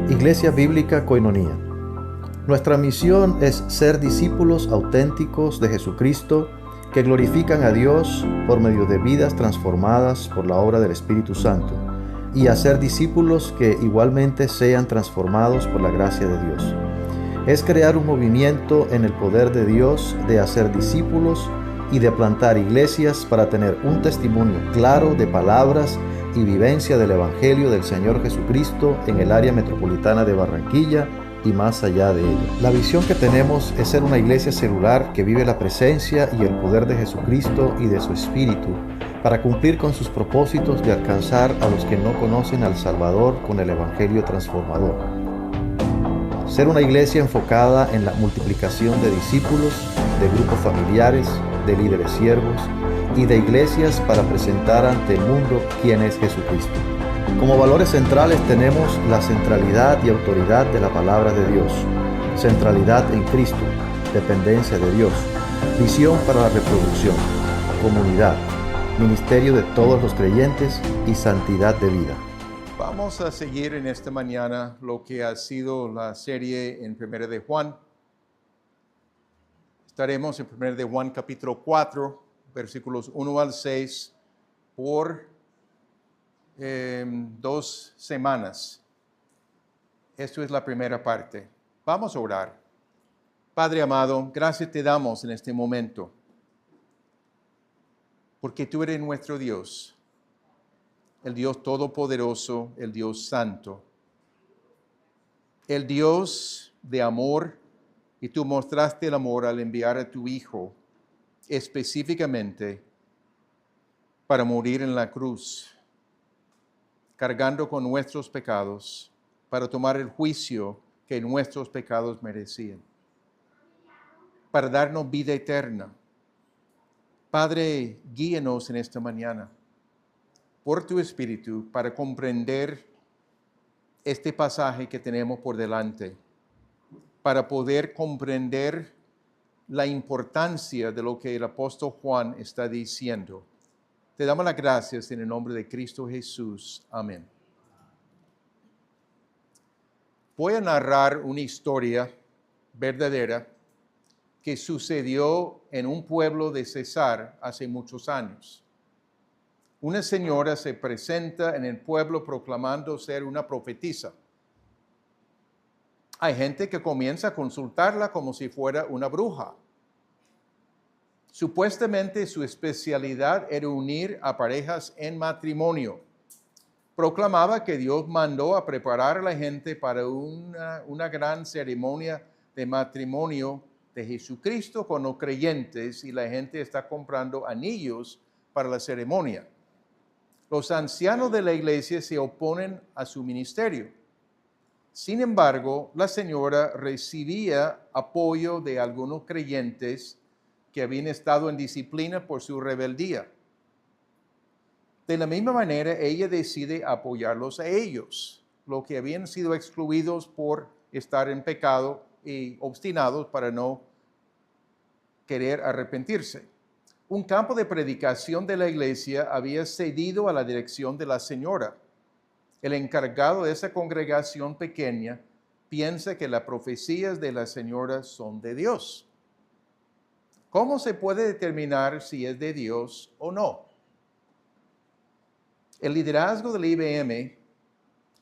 Iglesia Bíblica Koinonía. Nuestra misión es ser discípulos auténticos de Jesucristo que glorifican a Dios por medio de vidas transformadas por la obra del Espíritu Santo y hacer discípulos que igualmente sean transformados por la gracia de Dios. Es crear un movimiento en el poder de Dios de hacer discípulos y de plantar iglesias para tener un testimonio claro de palabras y vivencia del Evangelio del Señor Jesucristo en el área metropolitana de Barranquilla y más allá de ella. La visión que tenemos es ser una iglesia celular que vive la presencia y el poder de Jesucristo y de su Espíritu para cumplir con sus propósitos de alcanzar a los que no conocen al Salvador con el Evangelio transformador. Ser una iglesia enfocada en la multiplicación de discípulos, de grupos familiares, de líderes siervos y de iglesias para presentar ante el mundo quién es Jesucristo. Como valores centrales tenemos la centralidad y autoridad de la palabra de Dios, centralidad en Cristo, dependencia de Dios, visión para la reproducción, comunidad, ministerio de todos los creyentes y santidad de vida. Vamos a seguir en esta mañana lo que ha sido la serie en 1 de Juan. Estaremos en 1 de Juan capítulo 4, versículos 1 al 6 por 2 semanas. Esto es la primera parte. Vamos a orar. Padre amado, gracias te damos en este momento, porque tú eres nuestro Dios, el Dios todopoderoso, el Dios santo, el Dios de amor, y tú mostraste el amor al enviar a tu Hijo específicamente para morir en la cruz, cargando con nuestros pecados, para tomar el juicio que nuestros pecados merecían, para darnos vida eterna. Padre, guíenos en esta mañana por tu Espíritu para comprender este pasaje que tenemos por delante, para poder comprender la importancia de lo que el apóstol Juan está diciendo. Te damos las gracias en el nombre de Cristo Jesús. Amén. Voy a narrar una historia verdadera que sucedió en un pueblo de Cesar hace muchos años. Una señora se presenta en el pueblo proclamando ser una profetisa. Hay gente que comienza a consultarla como si fuera una bruja. Supuestamente su especialidad era unir a parejas en matrimonio. Proclamaba que Dios mandó a preparar a la gente para una gran ceremonia de matrimonio de Jesucristo con los creyentes, y la gente está comprando anillos para la ceremonia. Los ancianos de la iglesia se oponen a su ministerio. Sin embargo, la señora recibía apoyo de algunos creyentes que habían estado en disciplina por su rebeldía. De la misma manera, ella decide apoyarlos a ellos, los que habían sido excluidos por estar en pecado y obstinados para no querer arrepentirse. Un campo de predicación de la iglesia había cedido a la dirección de la señora. El encargado de esa congregación pequeña piensa que las profecías de la señora son de Dios. ¿Cómo se puede determinar si es de Dios o no? El liderazgo del IBM,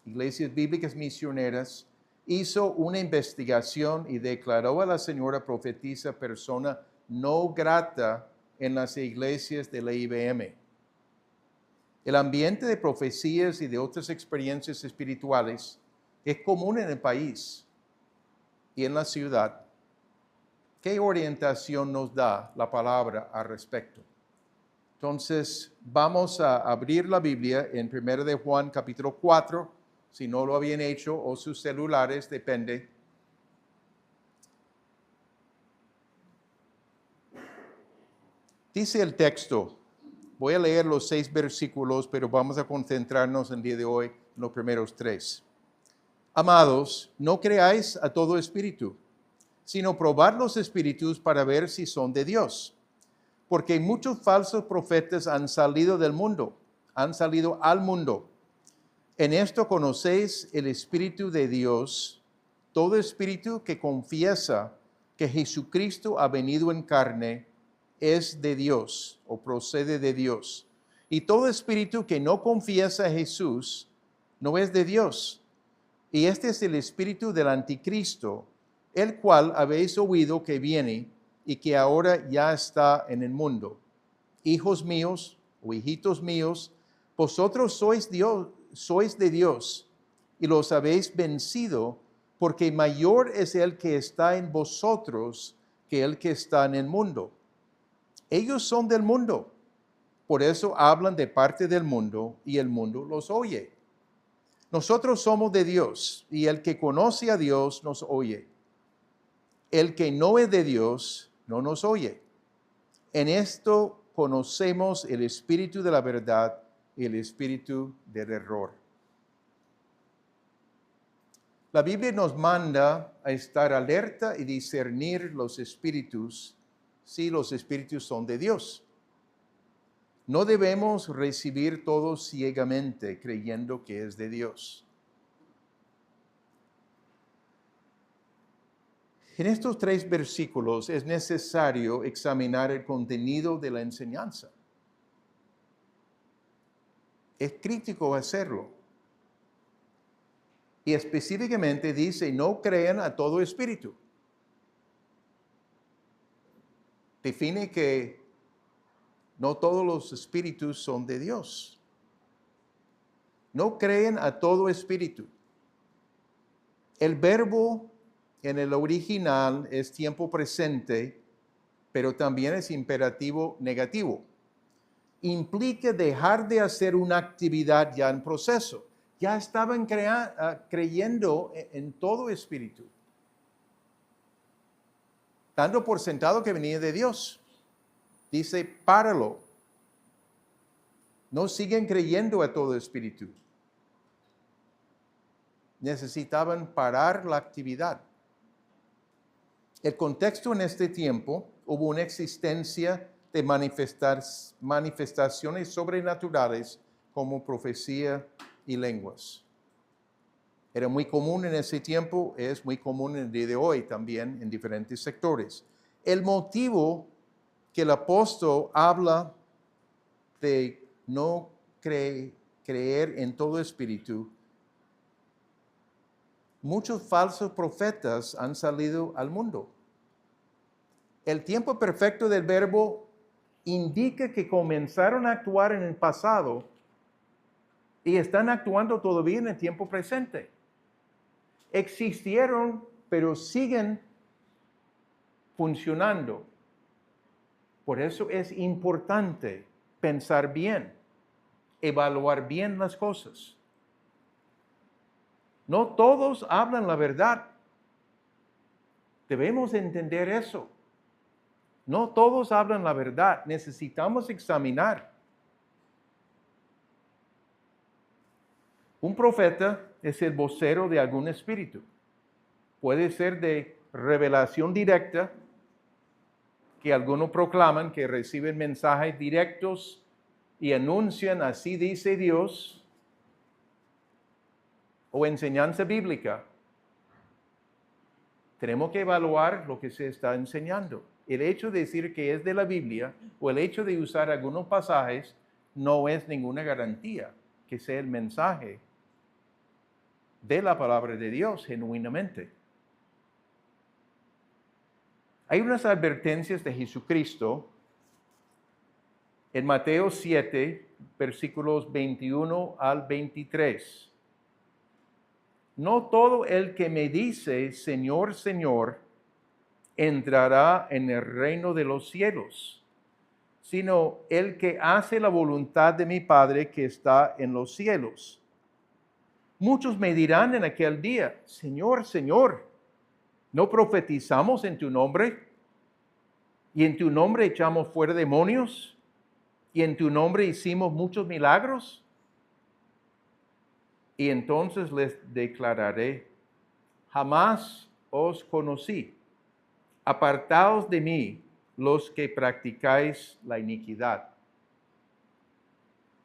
Iglesias Bíblicas Misioneras, hizo una investigación y declaró a la señora profetisa persona no grata en las iglesias de la IBM. El ambiente de profecías y de otras experiencias espirituales es común en el país y en la ciudad. ¿Qué orientación nos da la palabra al respecto? Entonces, vamos a abrir la Biblia en 1 de Juan capítulo 4, si no lo habían hecho, o sus celulares, depende. Dice el texto, voy a leer los 6 versículos, pero vamos a concentrarnos el día de hoy en los primeros 3. Amados, no creáis a todo espíritu, sino probad los espíritus para ver si son de Dios. Porque muchos falsos profetas han salido al mundo. En esto conocéis el Espíritu de Dios. Todo espíritu que confiesa que Jesucristo ha venido en carne es de Dios o procede de Dios. Y todo espíritu que no confiesa a Jesús no es de Dios. Y este es el espíritu del anticristo, el cual habéis oído que viene y que ahora ya está en el mundo. Hijos míos o hijitos míos, vosotros sois de Dios y los habéis vencido, porque mayor es el que está en vosotros que el que está en el mundo. Ellos son del mundo, por eso hablan de parte del mundo y el mundo los oye. Nosotros somos de Dios y el que conoce a Dios nos oye. El que no es de Dios no nos oye. En esto conocemos el espíritu de la verdad y el espíritu del error. La Biblia nos manda a estar alerta y discernir los espíritus si los espíritus son de Dios. No debemos recibir todo ciegamente creyendo que es de Dios. En estos 3 versículos es necesario examinar el contenido de la enseñanza. Es crítico hacerlo. Y específicamente dice, no crean a todo espíritu. Define que no todos los espíritus son de Dios. No creen a todo espíritu. El verbo en el original es tiempo presente, pero también es imperativo negativo. Implica dejar de hacer una actividad ya en proceso. Ya estaban creyendo en todo espíritu, dando por sentado que venía de Dios. Dice, páralo. No siguen creyendo a todo espíritu. Necesitaban parar la actividad. El contexto en este tiempo, hubo una existencia de manifestaciones sobrenaturales como profecía y lenguas. Era muy común en ese tiempo, es muy común en el día de hoy también en diferentes sectores. El motivo que el apóstol habla de no creer en todo espíritu, muchos falsos profetas han salido al mundo. El tiempo perfecto del verbo indica que comenzaron a actuar en el pasado y están actuando todavía en el tiempo presente. Existieron, pero siguen funcionando. Por eso es importante pensar bien, evaluar bien las cosas. No todos hablan la verdad. Debemos entender eso. No todos hablan la verdad. Necesitamos examinar. Un profeta es el vocero de algún espíritu. Puede ser de revelación directa, que algunos proclaman, que reciben mensajes directos y anuncian, así dice Dios, o enseñanza bíblica. Tenemos que evaluar lo que se está enseñando. El hecho de decir que es de la Biblia o el hecho de usar algunos pasajes no es ninguna garantía que sea el mensaje de la palabra de Dios genuinamente. Hay unas advertencias de Jesucristo en Mateo 7, versículos 21 al 23. No todo el que me dice, Señor, Señor, entrará en el reino de los cielos, sino el que hace la voluntad de mi Padre que está en los cielos. Muchos me dirán en aquel día, Señor, Señor, ¿no profetizamos en tu nombre? ¿Y en tu nombre echamos fuera demonios? ¿Y en tu nombre hicimos muchos milagros? Y entonces les declararé, jamás os conocí. Apartaos de mí los que practicáis la iniquidad.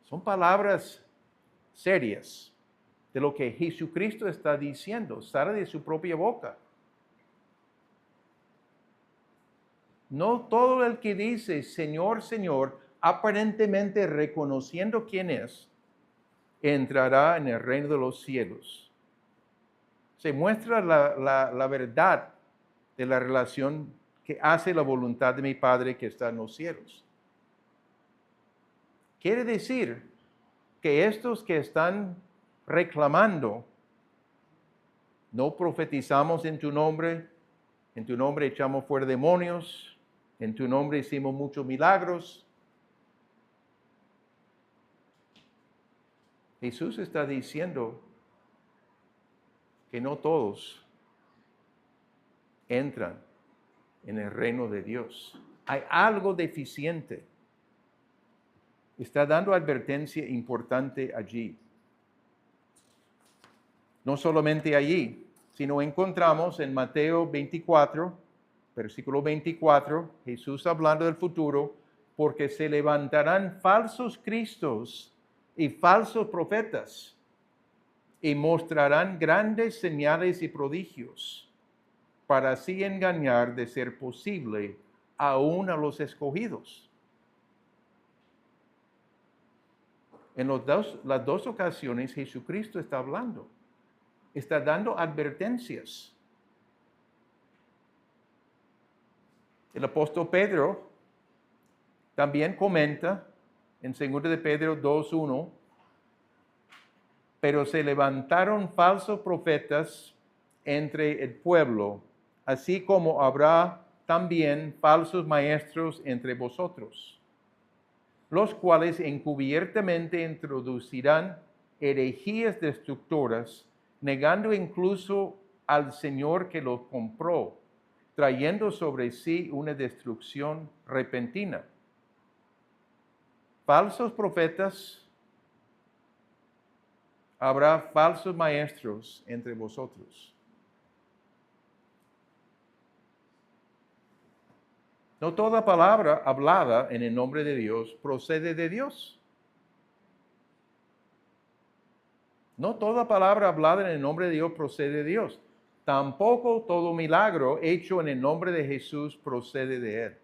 Son palabras serias. de lo que Jesucristo está diciendo, sale de su propia boca. No todo el que dice Señor, Señor, aparentemente reconociendo quién es, entrará en el reino de los cielos. Se muestra la verdad de la relación que hace la voluntad de mi Padre que está en los cielos. Quiere decir que estos que están reclamando, no profetizamos en tu nombre echamos fuera demonios, en tu nombre hicimos muchos milagros. Jesús está diciendo que no todos entran en el reino de Dios. Hay algo deficiente. Está dando advertencia importante allí. No solamente allí, sino encontramos en Mateo 24, versículo 24, Jesús hablando del futuro, porque se levantarán falsos cristos y falsos profetas y mostrarán grandes señales y prodigios para así engañar, de ser posible, aún a los escogidos. En las dos ocasiones Jesucristo está hablando, está dando advertencias. El apóstol Pedro también comenta en 2 de Pedro 2:1, pero se levantaron falsos profetas entre el pueblo, así como habrá también falsos maestros entre vosotros, los cuales encubiertamente introducirán herejías destructoras, negando incluso al Señor que los compró, trayendo sobre sí una destrucción repentina. Falsos profetas, habrá falsos maestros entre vosotros. No toda palabra hablada en el nombre de Dios procede de Dios. No toda palabra hablada en el nombre de Dios procede de Dios. Tampoco todo milagro hecho en el nombre de Jesús procede de Él.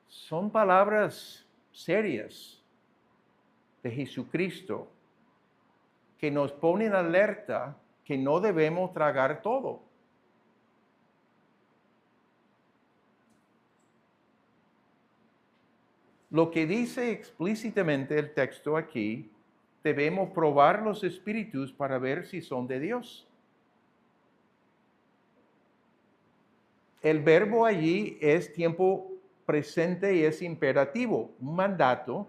Son palabras serias de Jesucristo que nos ponen alerta que no debemos tragar todo. Lo que dice explícitamente el texto aquí, debemos probar los espíritus para ver si son de Dios. El verbo allí es tiempo presente y es imperativo, un mandato.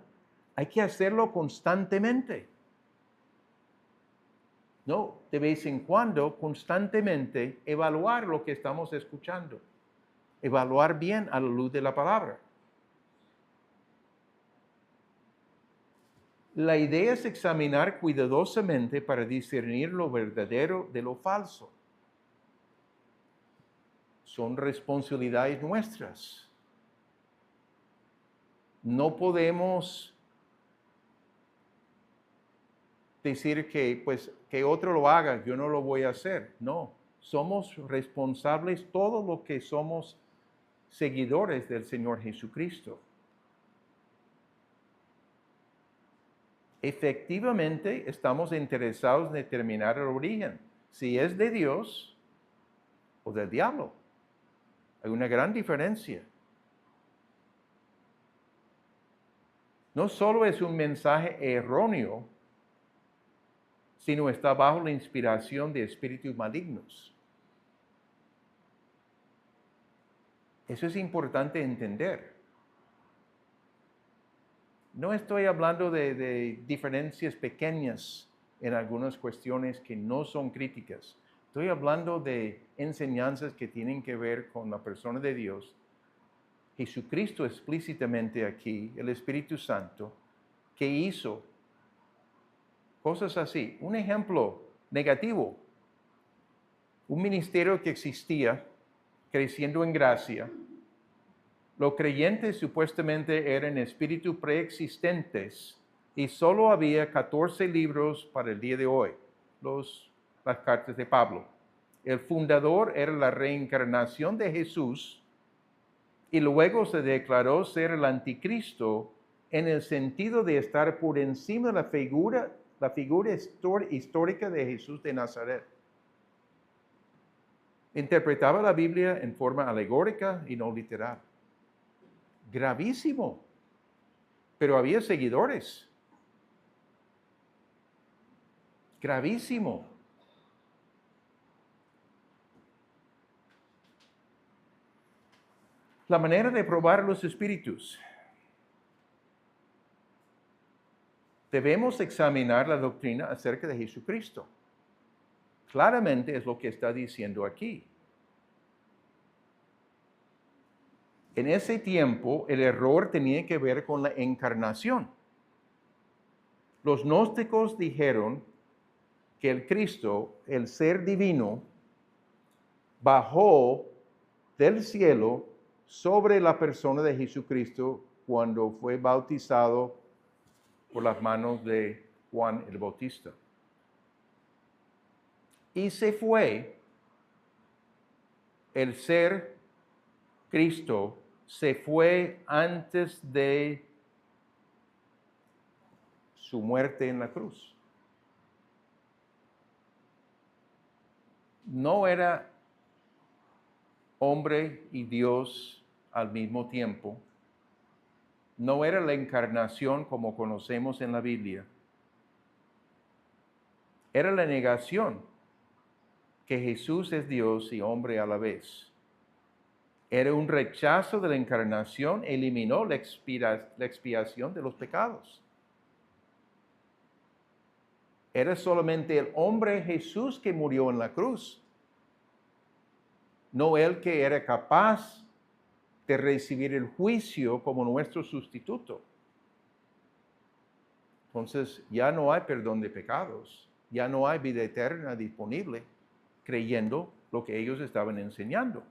Hay que hacerlo constantemente. No, de vez en cuando, constantemente, evaluar lo que estamos escuchando. Evaluar bien a la luz de la palabra. La idea es examinar cuidadosamente para discernir lo verdadero de lo falso. Son responsabilidades nuestras. No podemos decir que otro lo haga, yo no lo voy a hacer. No, somos responsables todos los que somos seguidores del Señor Jesucristo. Efectivamente, estamos interesados en determinar el origen, si es de Dios o del diablo. Hay una gran diferencia. No solo es un mensaje erróneo, sino está bajo la inspiración de espíritus malignos. Eso es importante entender. No estoy hablando de diferencias pequeñas en algunas cuestiones que no son críticas. Estoy hablando de enseñanzas que tienen que ver con la persona de Dios. Jesucristo explícitamente aquí, el Espíritu Santo, que hizo cosas así. Un ejemplo negativo. Un ministerio que existía, creciendo en gracia. Los creyentes supuestamente eran espíritus preexistentes y solo había 14 libros para el día de hoy, las cartas de Pablo. El fundador era la reencarnación de Jesús y luego se declaró ser el anticristo en el sentido de estar por encima de la figura histórica de Jesús de Nazaret. Interpretaba la Biblia en forma alegórica y no literal. Gravísimo, pero había seguidores. Gravísimo. La manera de probar los espíritus. Debemos examinar la doctrina acerca de Jesucristo. Claramente es lo que está diciendo aquí. En ese tiempo, el error tenía que ver con la encarnación. Los gnósticos dijeron que el Cristo, el ser divino, bajó del cielo sobre la persona de Jesucristo cuando fue bautizado por las manos de Juan el Bautista. Y se fue, el ser Cristo se fue antes de su muerte en la cruz. No era hombre y Dios al mismo tiempo. No era la encarnación como conocemos en la Biblia. Era la negación que Jesús es Dios y hombre a la vez. Era un rechazo de la encarnación, eliminó la expiación de los pecados. Era solamente el hombre Jesús que murió en la cruz, no el que era capaz de recibir el juicio como nuestro sustituto. Entonces ya no hay perdón de pecados, ya no hay vida eterna disponible creyendo lo que ellos estaban enseñando.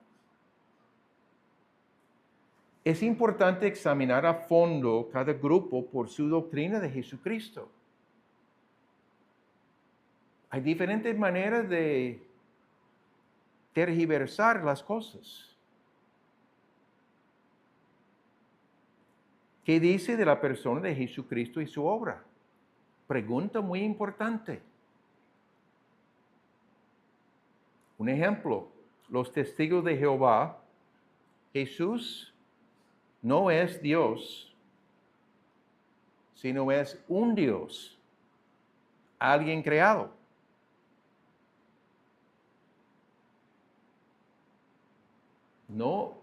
Es importante examinar a fondo cada grupo por su doctrina de Jesucristo. Hay diferentes maneras de tergiversar las cosas. ¿Qué dice de la persona de Jesucristo y su obra? Pregunta muy importante. Un ejemplo, los testigos de Jehová, Jesús no es Dios, sino es un Dios, alguien creado. No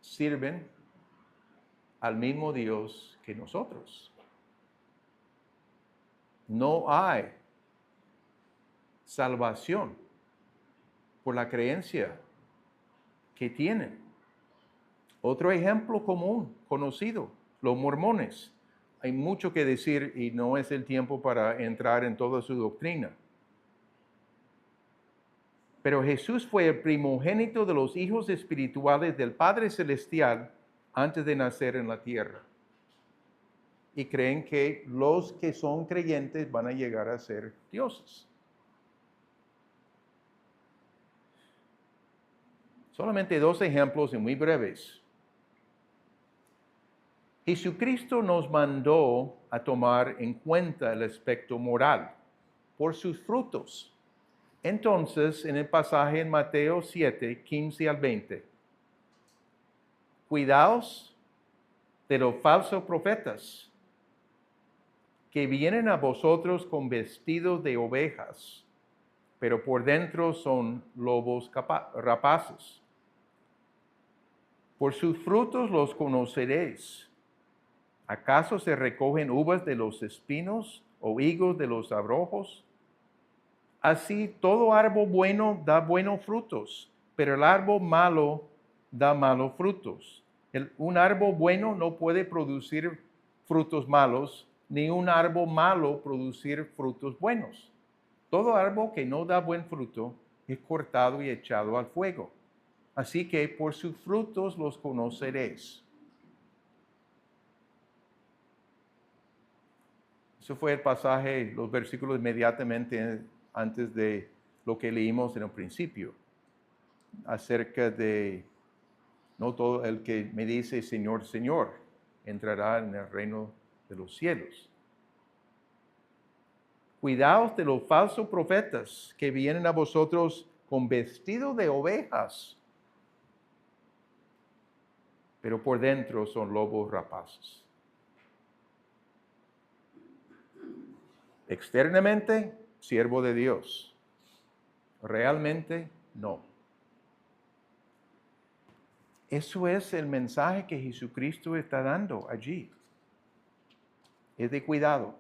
sirven al mismo Dios que nosotros. No hay salvación por la creencia que tienen. Otro ejemplo común, conocido, los mormones. Hay mucho que decir y no es el tiempo para entrar en toda su doctrina. Pero Jesús fue el primogénito de los hijos espirituales del Padre Celestial antes de nacer en la tierra. Y creen que los que son creyentes van a llegar a ser dioses. Solamente 2 ejemplos y muy breves. Jesucristo nos mandó a tomar en cuenta el aspecto moral por sus frutos. Entonces, en el pasaje en Mateo 7, 15 al 20, cuidaos de los falsos profetas que vienen a vosotros con vestidos de ovejas, pero por dentro son lobos rapaces. Por sus frutos los conoceréis. ¿Acaso se recogen uvas de los espinos o higos de los abrojos? Así todo árbol bueno da buenos frutos, pero el árbol malo da malos frutos. Un árbol bueno no puede producir frutos malos, ni un árbol malo producir frutos buenos. Todo árbol que no da buen fruto es cortado y echado al fuego. Así que por sus frutos los conoceréis. Eso fue el pasaje, los versículos inmediatamente antes de lo que leímos en el principio, acerca de no todo el que me dice Señor, Señor, entrará en el reino de los cielos. Cuidaos de los falsos profetas que vienen a vosotros con vestido de ovejas, pero por dentro son lobos rapaces. Externamente, siervo de Dios. Realmente, no. Eso es el mensaje que Jesucristo está dando allí. Es de cuidado.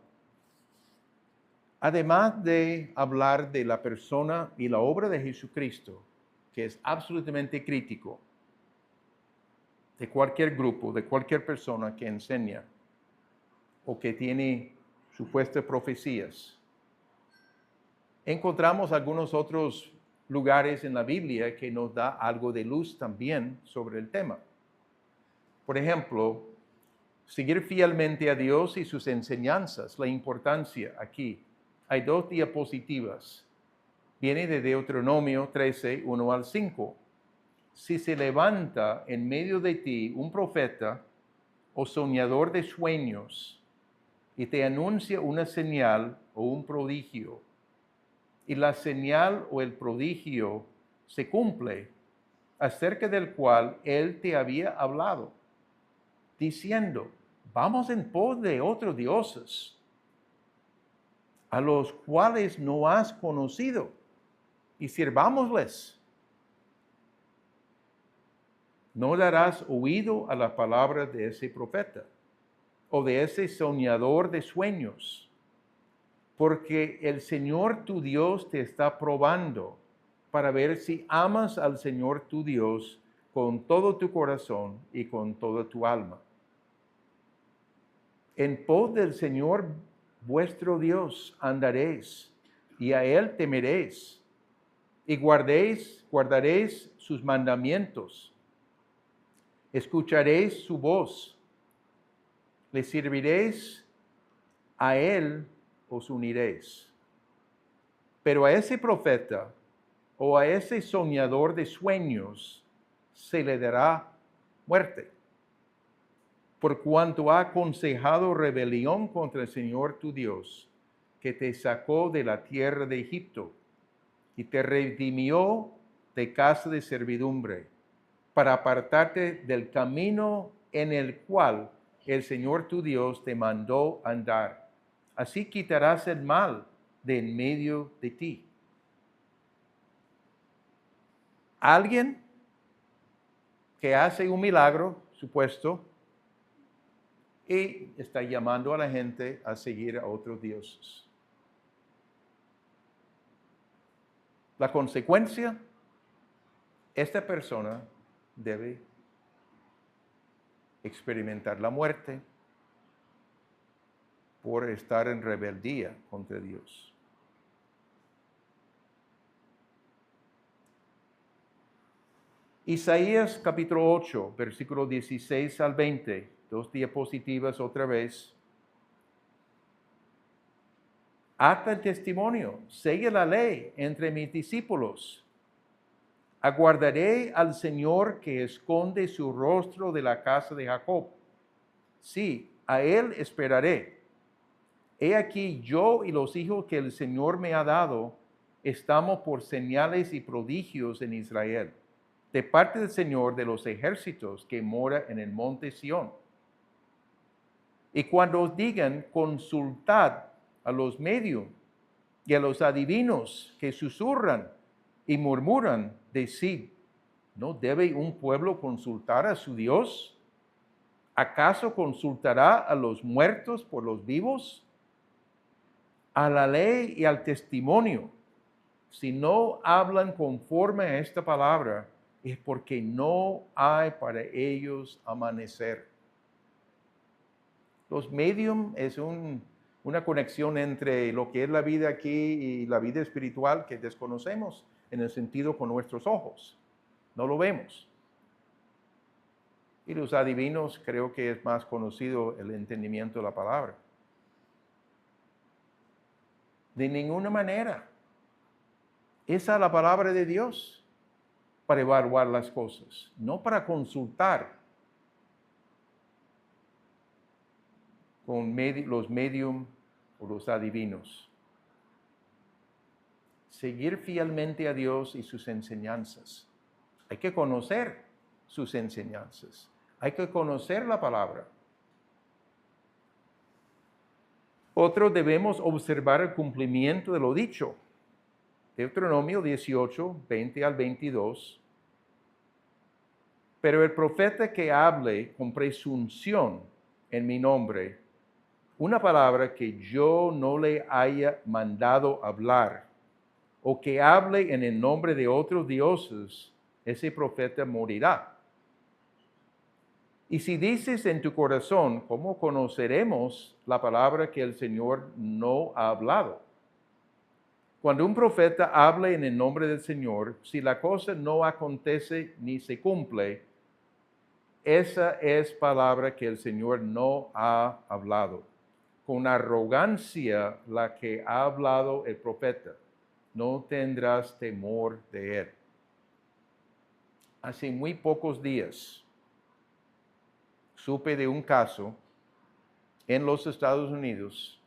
Además de hablar de la persona y la obra de Jesucristo, que es absolutamente crítico, de cualquier grupo, de cualquier persona que enseña o que tiene supuestas profecías. Encontramos algunos otros lugares en la Biblia que nos da algo de luz también sobre el tema. Por ejemplo, seguir fielmente a Dios y sus enseñanzas, la importancia aquí. Hay 2 diapositivas. Viene de Deuteronomio 13, 1 al 5. Si se levanta en medio de ti un profeta o soñador de sueños y te anuncia una señal o un prodigio, y la señal o el prodigio se cumple, acerca del cual él te había hablado, diciendo, vamos en pos de otros dioses, a los cuales no has conocido, y sirvámosles. No darás oído a la palabra de ese profeta o de ese soñador de sueños, porque el Señor tu Dios te está probando para ver si amas al Señor tu Dios con todo tu corazón y con toda tu alma. En pos del Señor vuestro Dios andaréis, y a Él temeréis, y guardaréis sus mandamientos. Escucharéis su voz, le serviréis, a Él os uniréis. Pero a ese profeta o a ese soñador de sueños se le dará muerte, por cuanto ha aconsejado rebelión contra el Señor tu Dios, que te sacó de la tierra de Egipto y te redimió de casa de servidumbre, para apartarte del camino en el cual el Señor tu Dios te mandó andar. Así quitarás el mal de en medio de ti. Alguien que hace un milagro, supuesto, y está llamando a la gente a seguir a otros dioses. La consecuencia, esta persona debe experimentar la muerte por estar en rebeldía contra Dios. Isaías capítulo 8, versículo 16 al 20, 2 diapositivas otra vez. Ata el testimonio, sigue la ley entre mis discípulos. Aguardaré al Señor que esconde su rostro de la casa de Jacob. Sí, a Él esperaré. He aquí yo y los hijos que el Señor me ha dado, estamos por señales y prodigios en Israel, de parte del Señor de los ejércitos que mora en el monte Sión. Y cuando os digan, consultad a los medios y a los adivinos que susurran y murmuran, decid, ¿no debe un pueblo consultar a su Dios? ¿Acaso consultará a los muertos por los vivos? A la ley y al testimonio. Si no hablan conforme a esta palabra, es porque no hay para ellos amanecer. Los medium es una conexión entre lo que es la vida aquí y la vida espiritual que desconocemos en el sentido con nuestros ojos. No lo vemos. Y los adivinos creo que es más conocido el entendimiento de la palabra. De ninguna manera. Esa es la palabra de Dios para evaluar las cosas, no para consultar con los medium o los adivinos. Seguir fielmente a Dios y sus enseñanzas. Hay que conocer sus enseñanzas. Hay que conocer la palabra. Otro, debemos observar el cumplimiento de lo dicho. Deuteronomio 18, 20 al 22. Pero el profeta que hable con presunción en mi nombre, una palabra que yo no le haya mandado hablar, o que hable en el nombre de otros dioses, ese profeta morirá. Y si dices en tu corazón, ¿cómo conoceremos la palabra que el Señor no ha hablado? Cuando un profeta hable en el nombre del Señor, si la cosa no acontece ni se cumple, esa es palabra que el Señor no ha hablado. Con arrogancia la que ha hablado el profeta, no tendrás temor de él. Hace muy pocos días supe de un caso en los Estados Unidos,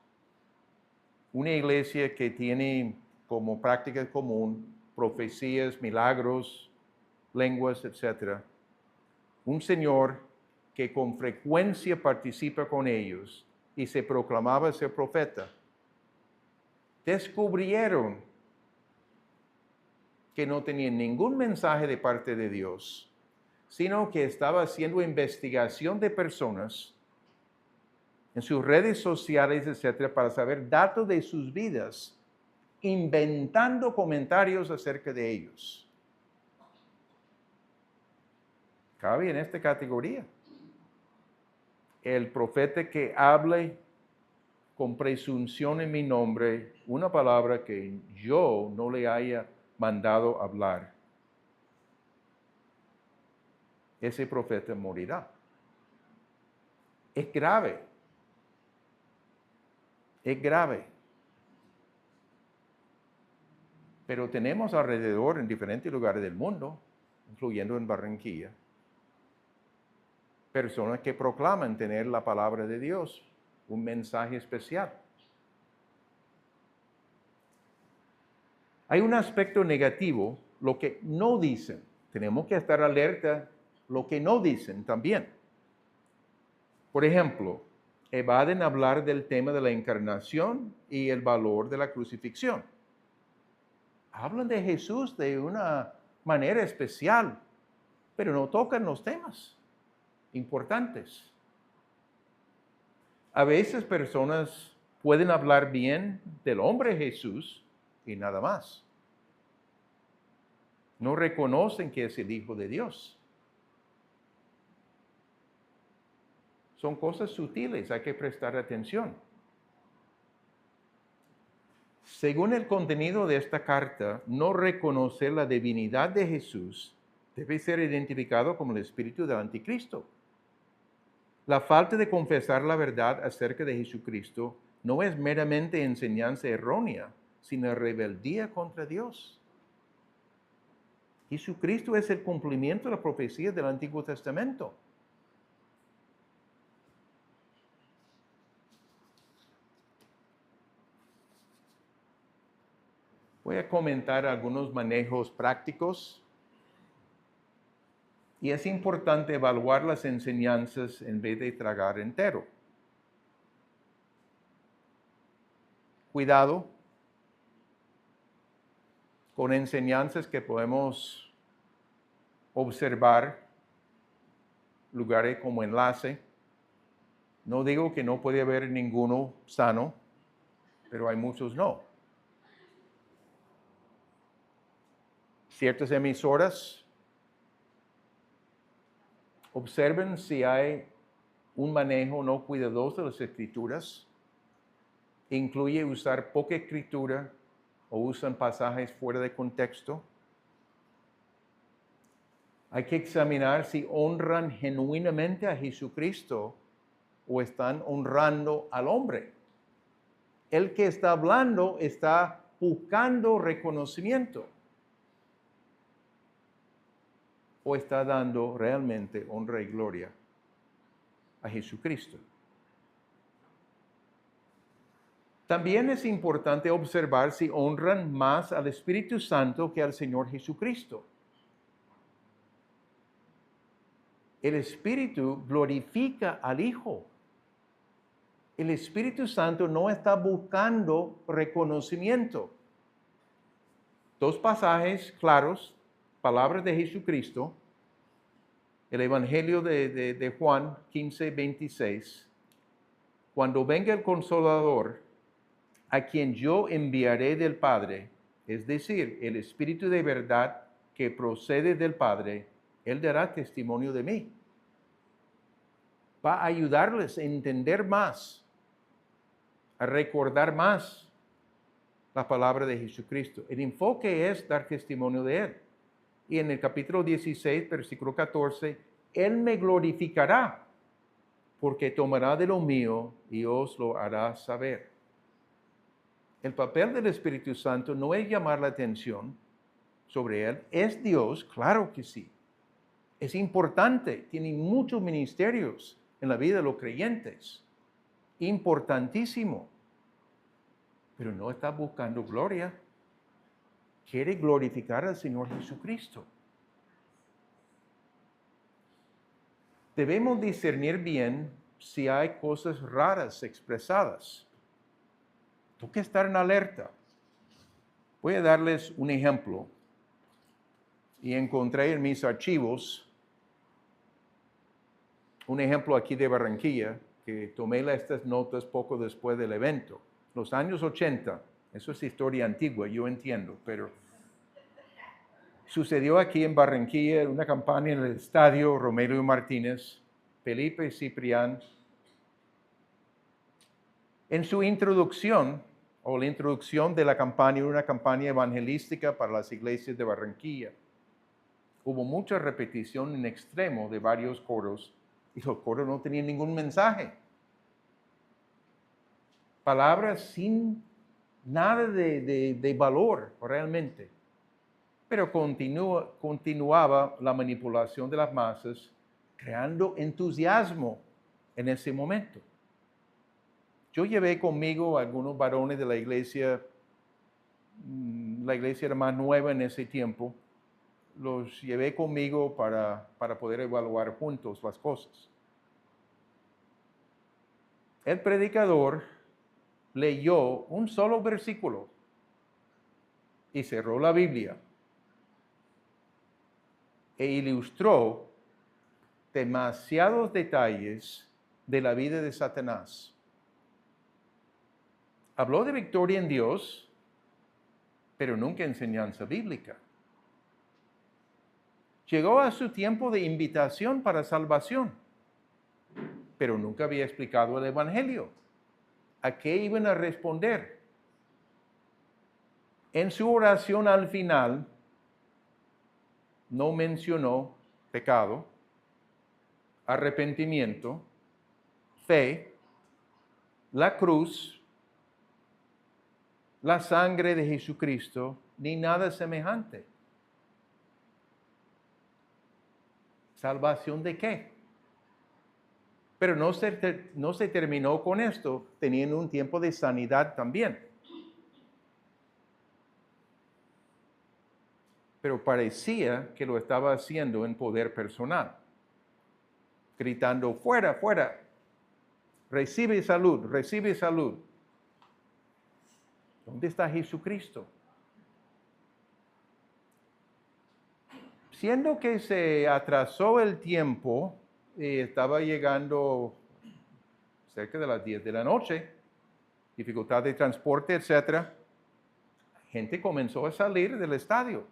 una iglesia que tiene como práctica común profecías, milagros, lenguas, etc. Un señor que con frecuencia participa con ellos y se proclamaba ser profeta, descubrieron que no tenía ningún mensaje de parte de Dios, sino que estaba haciendo investigación de personas en sus redes sociales, etcétera, para saber datos de sus vidas, inventando comentarios acerca de ellos. Cabe en esta categoría. El profeta que hable con presunción en mi nombre una palabra que yo no le haya mandado hablar, ese profeta morirá. Es grave. Es grave. Pero tenemos alrededor en diferentes lugares del mundo, incluyendo en Barranquilla, personas que proclaman tener la palabra de Dios, un mensaje especial. Hay un aspecto negativo, lo que no dicen. Tenemos que estar alerta lo que no dicen también. Por ejemplo, evaden hablar del tema de la encarnación y el valor de la crucifixión. Hablan de Jesús de una manera especial, pero no tocan los temas importantes. A veces personas pueden hablar bien del hombre Jesús y nada más. No reconocen que es el Hijo de Dios. Son cosas sutiles, hay que prestar atención. Según el contenido de esta carta, no reconocer la divinidad de Jesús debe ser identificado como el espíritu del anticristo. La falta de confesar la verdad acerca de Jesucristo no es meramente enseñanza errónea, sino rebeldía contra Dios. Jesucristo es el cumplimiento de la profecía del Antiguo Testamento. Voy a comentar algunos manejos prácticos. Y es importante evaluar las enseñanzas en vez de tragar entero. Cuidado con enseñanzas que podemos observar, lugares como enlace. No digo que no puede haber ninguno sano, pero hay muchos no. Ciertas emisoras, observen si hay un manejo no cuidadoso de las escrituras. Incluye usar poca escritura o usan pasajes fuera de contexto. Hay que examinar si honran genuinamente a Jesucristo o están honrando al hombre. El que está hablando está buscando reconocimiento o está dando realmente honra y gloria a Jesucristo. También es importante observar si honran más al Espíritu Santo que al Señor Jesucristo. El Espíritu glorifica al Hijo. El Espíritu Santo no está buscando reconocimiento. Dos pasajes claros, palabras de Jesucristo, el Evangelio de Juan 15, 26. Cuando venga el Consolador, a quien yo enviaré del Padre, es decir, el Espíritu de verdad que procede del Padre, Él dará testimonio de mí. Va a ayudarles a entender más, a recordar más la palabra de Jesucristo. El enfoque es dar testimonio de Él. Y en el capítulo 16, versículo 14, Él me glorificará, porque tomará de lo mío y os lo hará saber. El papel del Espíritu Santo no es llamar la atención sobre Él. Es Dios, claro que sí. Es importante, tiene muchos ministerios en la vida de los creyentes. Importantísimo. Pero no está buscando gloria. Quiere glorificar al Señor Jesucristo. Debemos discernir bien si hay cosas raras expresadas. Tengo que estar en alerta. Voy a darles un ejemplo. Y encontré en mis archivos un ejemplo aquí de Barranquilla, que tomé estas notas poco después del evento. Los años 80, eso es historia antigua, yo entiendo, pero sucedió aquí en Barranquilla una campaña en el estadio Romero y Martínez, Felipe Ciprián. En su introducción, o la introducción de la campaña, una campaña evangelística para las iglesias de Barranquilla, hubo mucha repetición en extremo de varios coros, y los coros no tenían ningún mensaje. Palabras sin nada de valor realmente. Pero continuaba la manipulación de las masas, creando entusiasmo en ese momento. Yo llevé conmigo a algunos varones de la iglesia era más nueva en ese tiempo, los llevé conmigo para poder evaluar juntos las cosas. El predicador leyó un solo versículo y cerró la Biblia e ilustró demasiados detalles de la vida de Satanás. Habló de victoria en Dios, pero nunca enseñanza bíblica. Llegó a su tiempo de invitación para salvación, pero nunca había explicado el Evangelio. ¿A qué iban a responder? En su oración al final, no mencionó pecado, arrepentimiento, fe, la cruz, la sangre de Jesucristo, ni nada semejante. ¿Salvación de qué? Pero no se terminó con esto, teniendo un tiempo de sanidad también. Pero parecía que lo estaba haciendo en poder personal, gritando, fuera, fuera, recibe salud, recibe salud. ¿Dónde está Jesucristo? Siendo que se atrasó el tiempo, estaba llegando cerca de las 10 de la noche, dificultad de transporte, etc. Gente comenzó a salir del estadio.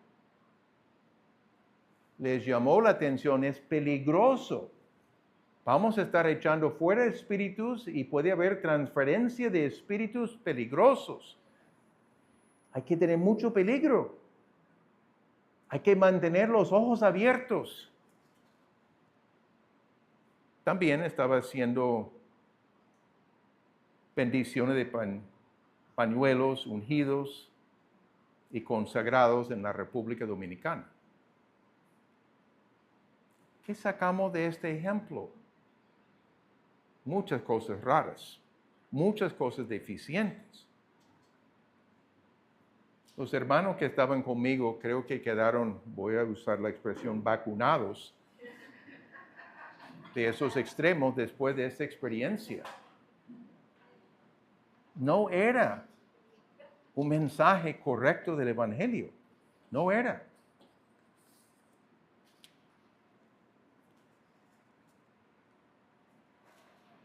Les llamó la atención, es peligroso. Vamos a estar echando fuera espíritus y puede haber transferencia de espíritus peligrosos. Hay que tener mucho peligro. Hay que mantener los ojos abiertos. También estaba haciendo bendiciones de pan pañuelos ungidos y consagrados en la República Dominicana. ¿Qué sacamos de este ejemplo? Muchas cosas raras, muchas cosas deficientes. Los hermanos que estaban conmigo creo que quedaron, voy a usar la expresión, vacunados de esos extremos después de esta experiencia. No era un mensaje correcto del Evangelio. No era.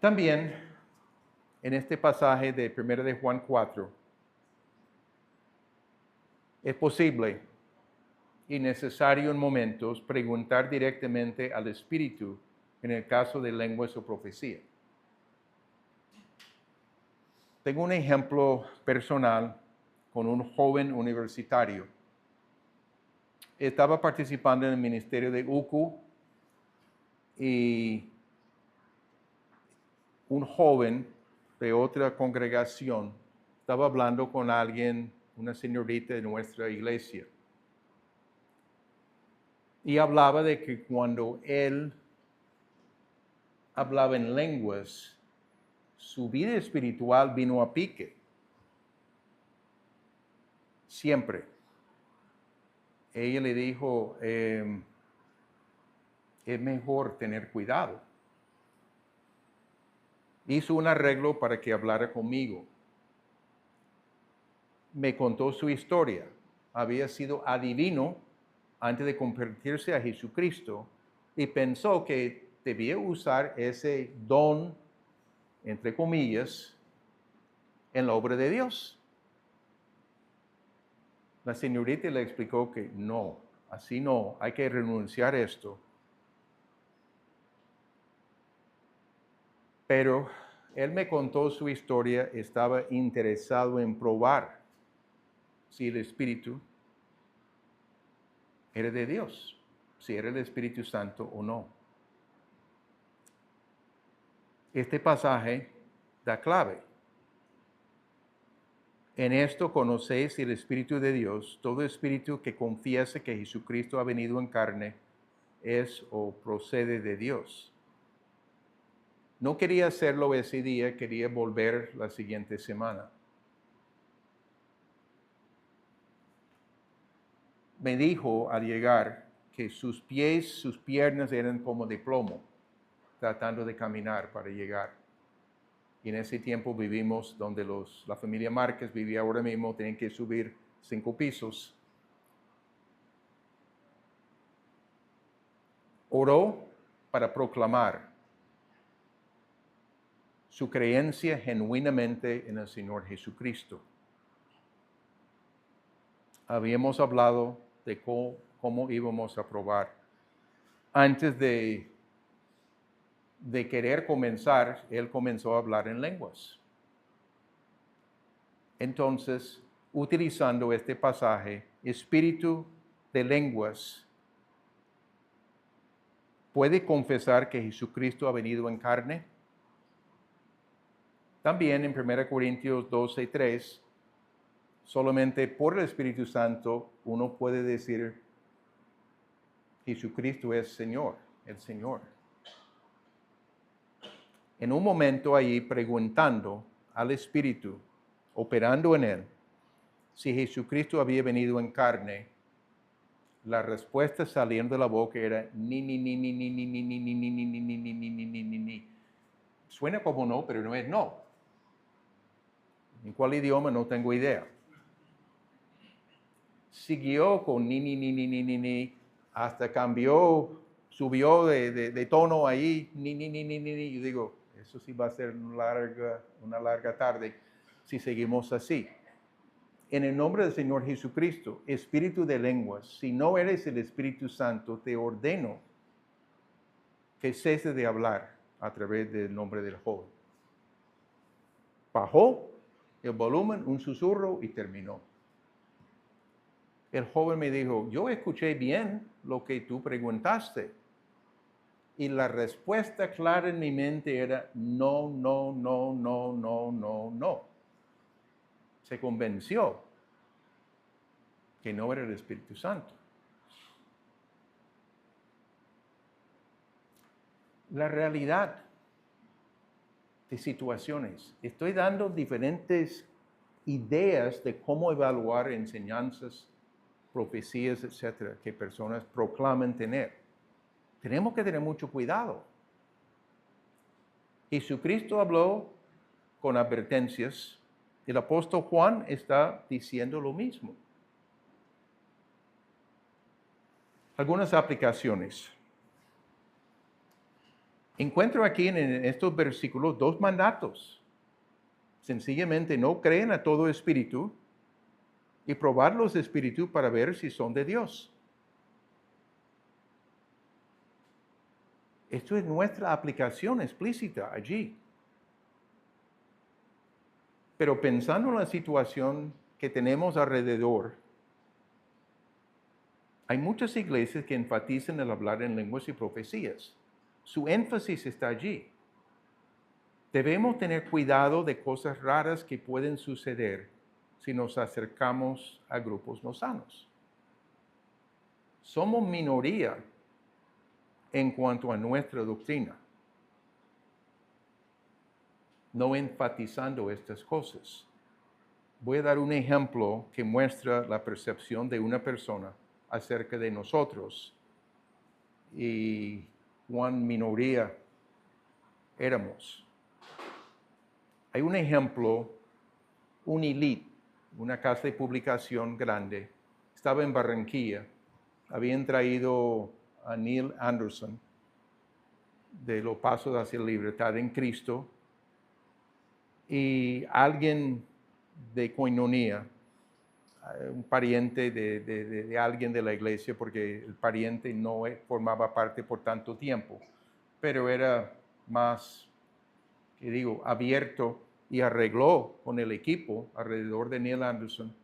También en este pasaje de 1 de Juan 4 es posible y necesario en momentos preguntar directamente al Espíritu en el caso de lenguas o profecía. Tengo un ejemplo personal con un joven universitario. Estaba participando en el ministerio de UCU y un joven de otra congregación estaba hablando con alguien, una señorita de nuestra iglesia. Y hablaba de que cuando él hablaba en lenguas, su vida espiritual vino a pique. Siempre. Ella le dijo, es mejor tener cuidado. Hizo un arreglo para que hablara conmigo. Me contó su historia. Había sido adivino antes de convertirse a Jesucristo y pensó que debía usar ese don, entre comillas, en la obra de Dios. La señorita le explicó que no, así no, hay que renunciar a esto. Pero él me contó su historia, estaba interesado en probar si el Espíritu era de Dios, si era el Espíritu Santo o no. Este pasaje da clave. En esto conocéis el Espíritu de Dios. Todo espíritu que confiese que Jesucristo ha venido en carne es o procede de Dios. No quería hacerlo ese día, quería volver la siguiente semana. Me dijo al llegar que sus pies, sus piernas eran como de plomo, tratando de caminar para llegar. Y en ese tiempo vivimos donde la familia Márquez vivía ahora mismo, tienen que subir 5 pisos. Oró para proclamar su creencia genuinamente en el Señor Jesucristo. Habíamos hablado de cómo íbamos a probar. Antes de querer comenzar, él comenzó a hablar en lenguas. Entonces, utilizando este pasaje, espíritu de lenguas, ¿puede confesar que Jesucristo ha venido en carne? También en 1 Corintios 12:3, solamente por el Espíritu Santo uno puede decir, Jesucristo es Señor, el Señor. En un momento ahí preguntando al Espíritu, operando en él, si Jesucristo había venido en carne, la respuesta saliendo de la boca era ni. Suena como no, pero no es no. ¿En cuál idioma? No tengo idea. Siguió con ni, hasta cambió, subió de tono ahí, ni. Yo digo, eso sí va a ser una larga tarde si seguimos así. En el nombre del Señor Jesucristo, espíritu de lenguas, si no eres el Espíritu Santo, te ordeno que cese de hablar a través del nombre del joven. Bajó el volumen, un susurro y terminó. El joven me dijo, yo escuché bien lo que tú preguntaste. Y la respuesta clara en mi mente era no. se convenció que no era el Espíritu Santo. La realidad de situaciones. Estoy dando diferentes ideas de cómo evaluar enseñanzas, profecías, etcétera, que personas proclaman tener. Tenemos que tener mucho cuidado. Jesucristo habló con advertencias. El apóstol Juan está diciendo lo mismo. Algunas aplicaciones. Encuentro aquí en estos versículos 2 mandatos. Sencillamente no creen a todo espíritu y probar los espíritus para ver si son de Dios. Esto es nuestra aplicación explícita allí. Pero pensando en la situación que tenemos alrededor, hay muchas iglesias que enfatizan el hablar en lenguas y profecías. Su énfasis está allí. Debemos tener cuidado de cosas raras que pueden suceder si nos acercamos a grupos no sanos. Somos minoría en cuanto a nuestra doctrina, no enfatizando estas cosas. Voy a dar un ejemplo que muestra la percepción de una persona acerca de nosotros y cuán minoría éramos. Hay un ejemplo, Unilit, una casa de publicación grande, estaba en Barranquilla. Habían traído a Neil Anderson de Los Pasos hacia la Libertad en Cristo y alguien de Koinonia, un pariente de alguien de la iglesia, porque el pariente no formaba parte por tanto tiempo, pero era más, abierto y arregló con el equipo alrededor de Neil Anderson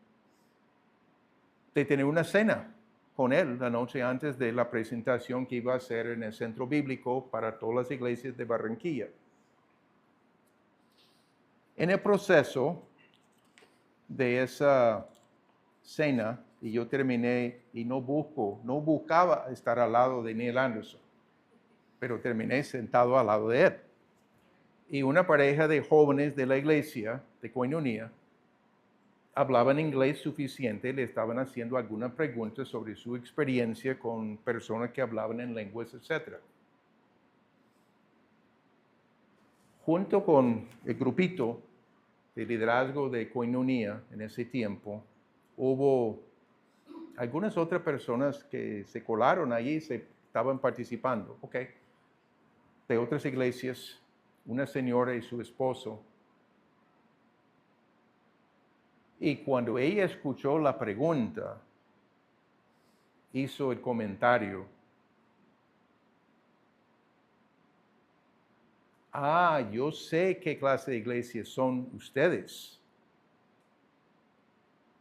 de tener una cena con él la noche antes de la presentación que iba a hacer en el centro bíblico para todas las iglesias de Barranquilla. En el proceso de esa cena, y yo terminé, y no buscaba estar al lado de Neil Anderson, pero terminé sentado al lado de él. Y una pareja de jóvenes de la iglesia, de Koinonia, hablaban inglés suficiente, le estaban haciendo algunas preguntas sobre su experiencia con personas que hablaban en lenguas, etc. Junto con el grupito de liderazgo de Koinonia en ese tiempo, hubo algunas otras personas que se colaron allí y estaban participando, de otras iglesias, una señora y su esposo. Y cuando ella escuchó la pregunta, hizo el comentario: yo sé qué clase de iglesias son ustedes.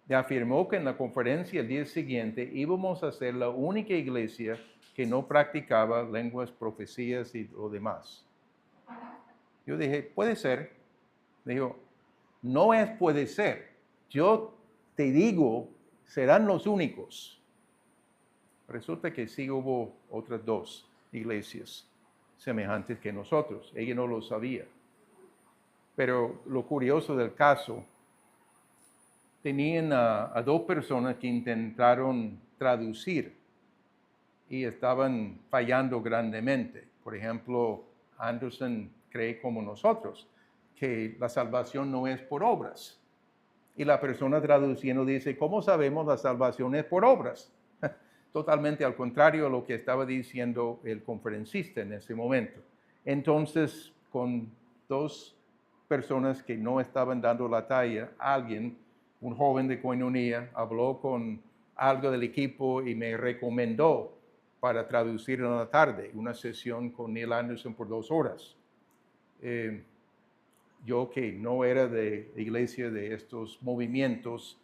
Y afirmó que en la conferencia el día siguiente íbamos a ser la única iglesia que no practicaba lenguas, profecías y lo demás. Yo dije, puede ser. Dijo, no es puede ser. Yo te digo, serán los únicos. Resulta que sí hubo otras 2 iglesias semejantes que nosotros. Ella no lo sabía. Pero lo curioso del caso, tenían a 2 personas que intentaron traducir y estaban fallando grandemente. Por ejemplo, Anderson cree como nosotros que la salvación no es por obras. Y la persona traduciendo dice, ¿cómo sabemos la salvación es por obras? Totalmente al contrario a lo que estaba diciendo el conferencista en ese momento. Entonces, con 2 personas que no estaban dando la talla, un joven de Koinonia, habló con algo del equipo y me recomendó para traducir en la tarde, una sesión con Neil Anderson por 2 horas. Yo que no era de iglesia de estos movimientos,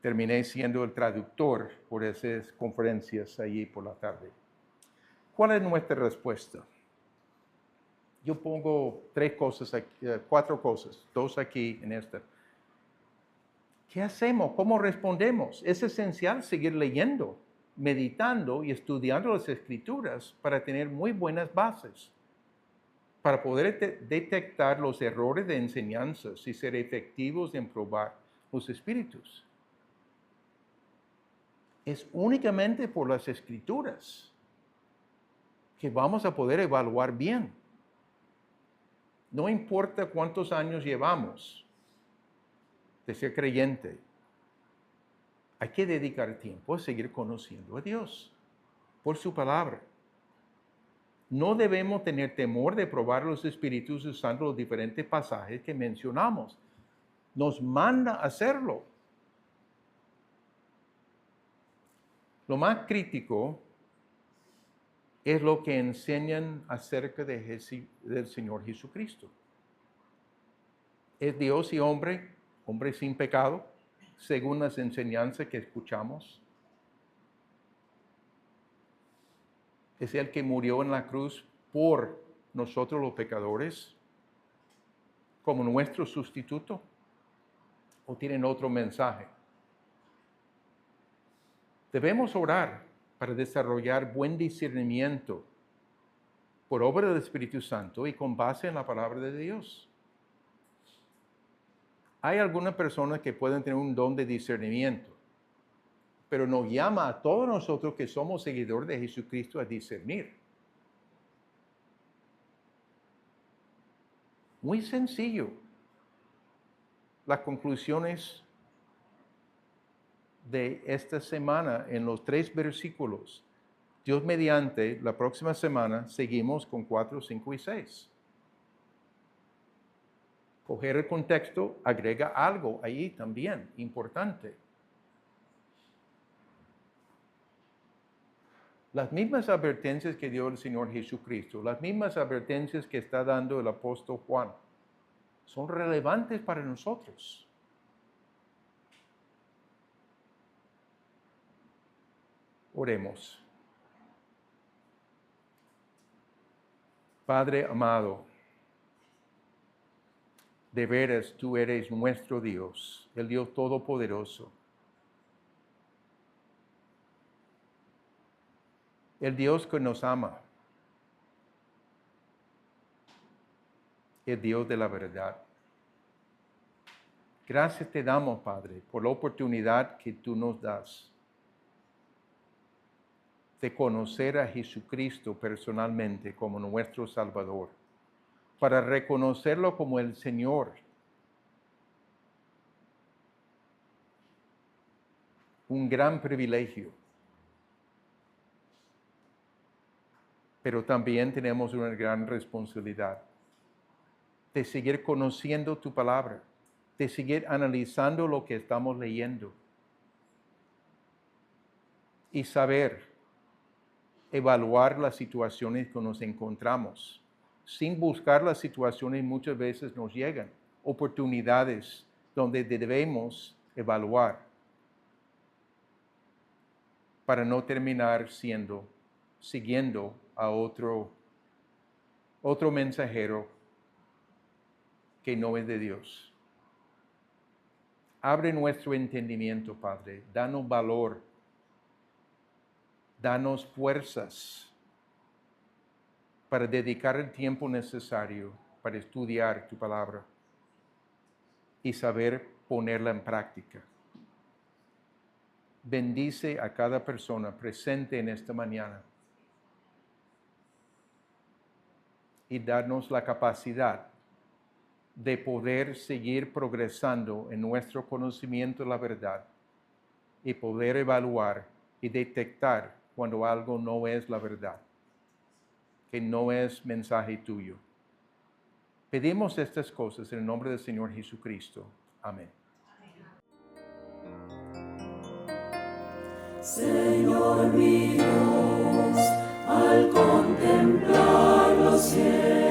terminé siendo el traductor por esas conferencias allí por la tarde. ¿Cuál es nuestra respuesta? Yo pongo 4 cosas, 2 aquí en esta. ¿Qué hacemos? ¿Cómo respondemos? Es esencial seguir leyendo, meditando y estudiando las Escrituras para tener muy buenas bases, para poder detectar los errores de enseñanzas y ser efectivos en probar los espíritus. Es únicamente por las Escrituras que vamos a poder evaluar bien. No importa cuántos años llevamos de ser creyente, hay que dedicar tiempo a seguir conociendo a Dios por su palabra. No debemos tener temor de probar los espíritus usando los diferentes pasajes que mencionamos. Nos manda a hacerlo. Lo más crítico es lo que enseñan acerca del Señor Jesucristo. Es Dios y hombre sin pecado, según las enseñanzas que escuchamos. Es el que murió en la cruz por nosotros los pecadores, como nuestro sustituto, o tienen otro mensaje. Debemos orar para desarrollar buen discernimiento por obra del Espíritu Santo y con base en la palabra de Dios. Hay algunas personas que pueden tener un don de discernimiento, pero nos llama a todos nosotros que somos seguidores de Jesucristo a discernir. Muy sencillo. Las conclusiones de esta semana en los 3 versículos. Dios mediante, la próxima semana seguimos con 4, 5 y 6. Coger el contexto, agrega algo ahí también, importante. Las mismas advertencias que dio el Señor Jesucristo, las mismas advertencias que está dando el apóstol Juan, son relevantes para nosotros. Oremos. Padre amado, de veras tú eres nuestro Dios, el Dios Todopoderoso. El Dios que nos ama. El Dios de la verdad. Gracias te damos, Padre, por la oportunidad que tú nos das de conocer a Jesucristo personalmente como nuestro Salvador, para reconocerlo como el Señor. Un gran privilegio. Pero también tenemos una gran responsabilidad de seguir conociendo tu palabra, de seguir analizando lo que estamos leyendo y saber evaluar las situaciones que nos encontramos. Sin buscar las situaciones muchas veces nos llegan oportunidades donde debemos evaluar para no terminar siguiendo a otro mensajero que no es de Dios. Abre nuestro entendimiento, Padre. Danos valor. Danos fuerzas para dedicar el tiempo necesario para estudiar tu palabra y saber ponerla en práctica. Bendice a cada persona presente en esta mañana y darnos la capacidad de poder seguir progresando en nuestro conocimiento de la verdad y poder evaluar y detectar cuando algo no es la verdad, que no es mensaje tuyo. Pedimos estas cosas en el nombre del Señor Jesucristo. Amén. Señor mi Dios, al contemplar los cielos,